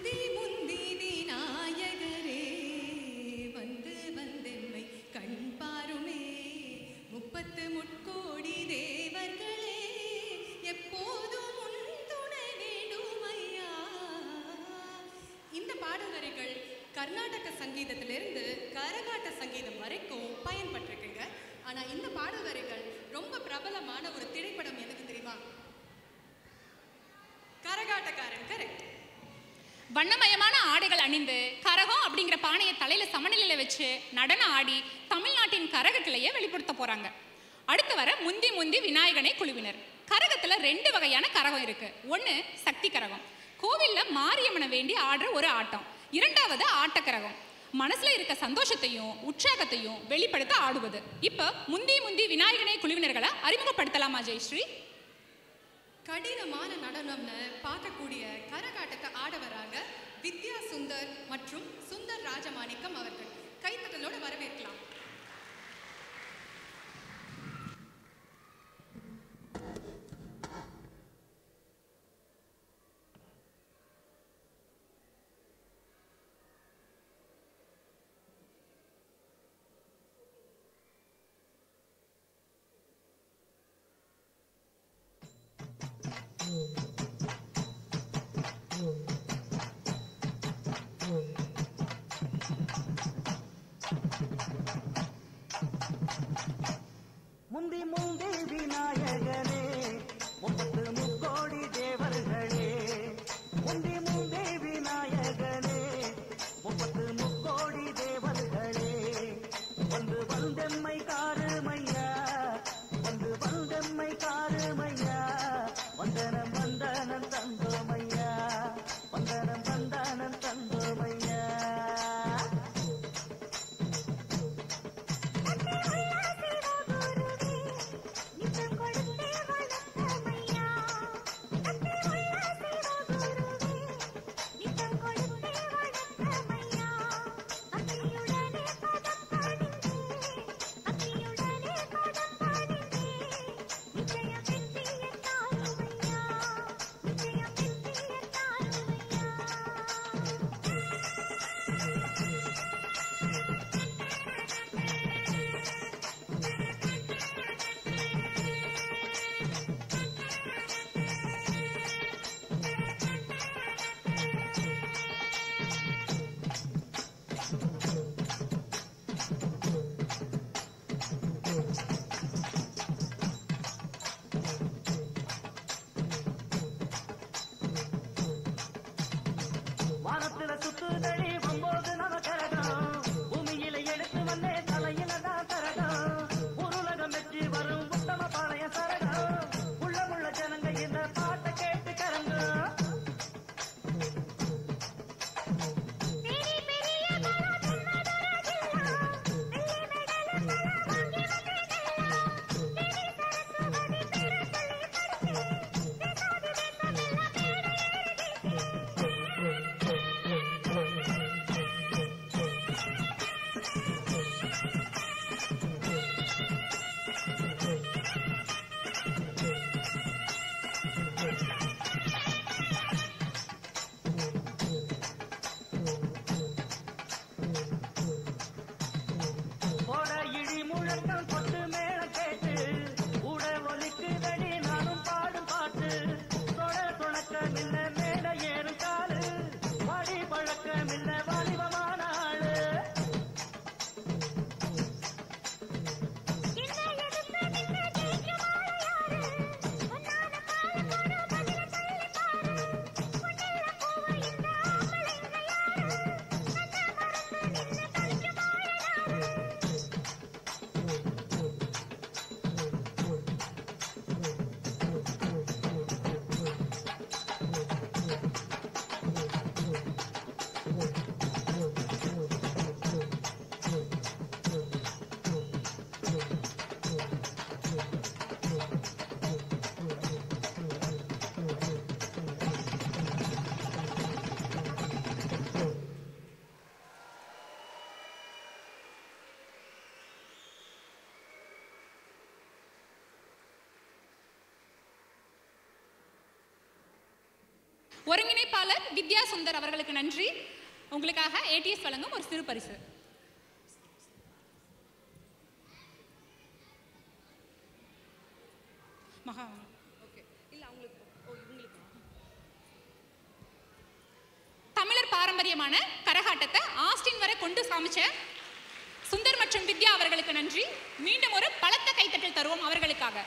முந்தி முந்தி விநாயகரே வந்து வந்தெம்மை கண் பாருமே, 30 முட்கோடி தேவர்களே எப்போதும் உன் துணை வேண்டுமையா. இந்த பாடல் வரிகள் கர்நாடக சங்கீதத்திலிருந்து கரகாட்ட சங்கீதம் வரைக்கும் பயன்பட்டிருக்குங்க. ஆனா இந்த பாடல் வரிகள் ரொம்ப பிரபலமான ஒரு திரைப்படம் எதுக்கு தெரியுமா? கரகாட்டக்காரன். கரெக்ட். வண்ணமயமான ஆடைகள் அணிந்து கரகம் அப்படிங்கிற பானையை தலையில சமநிலையில வச்சு நடனம் ஆடி தமிழ்நாட்டின் கரக கிளையை வெளிப்படுத்த போறாங்க. அடுத்து வர முந்தி முந்தி விநாயகனை குழுவினர். கரகத்துல 2 வகையான கரகம் இருக்கு. ஒன்னு சக்தி கரகம், கோவில்ல மாரியம்மனை வேண்டி ஆடுற ஒரு ஆட்டம். இரண்டாவது ஆட்டக்கரகம், மனசுல இருக்க சந்தோஷத்தையும் உற்சாகத்தையும் வெளிப்படுத்த ஆடுவது. இப்ப முந்தி முந்தி விநாயகனை குழுவினர்களை அறிமுகப்படுத்தலாமா ஜெயஸ்ரீ? கடினமான நடனம்னு பார்க்கக்கூடிய கரகாட்டத்தை ஆட வராங்க வித்யா சுந்தர் மற்றும் சுந்தர் ராஜமாணிக்கம் அவர்கள். கைத்தட்டலோட வரவேற்கலாம். முந்தி முந்தி விநாயகனே 30 முக்கோடி தேவர்களே, முந்தி முந்தி விநாயகனே 30 முக்கோடி தேவர்களே வந்து வந்தெம்மை காருமையா, வந்து வந்தெம்மை காருமையா, வந்தனம் வந்தனம் தந்தோமையா, வந்தனம் வந்தனம் தந்தோமையா. வானத்துல சுத்துதடி வம்போது நம கரகம், பூமியில எடுத்து வந்தே தலையில தான் கரகம், உருளகம் வெற்றி வரும் உத்தம பாளைய சரகம், உள்ள ஜனங்க இந்த பாட்டை கேட்டு கரங்க. ஒருங்கிணைப்பாளர் வித்யா சுந்தர் அவர்களுக்கு நன்றி. உங்களுக்காக ஏடிஎஸ் வழங்கும் ஒரு சிறு பரிசு. மகா தமிழர் பாரம்பரியமான கரகாட்டத்தை ஆஸ்டின் வரை கொண்டு காமிச்ச சுந்தர் மற்றும் வித்யா அவர்களுக்கு நன்றி. மீண்டும் ஒரு பலத்த கைத்தட்டல் தருவோம் அவர்களுக்காக.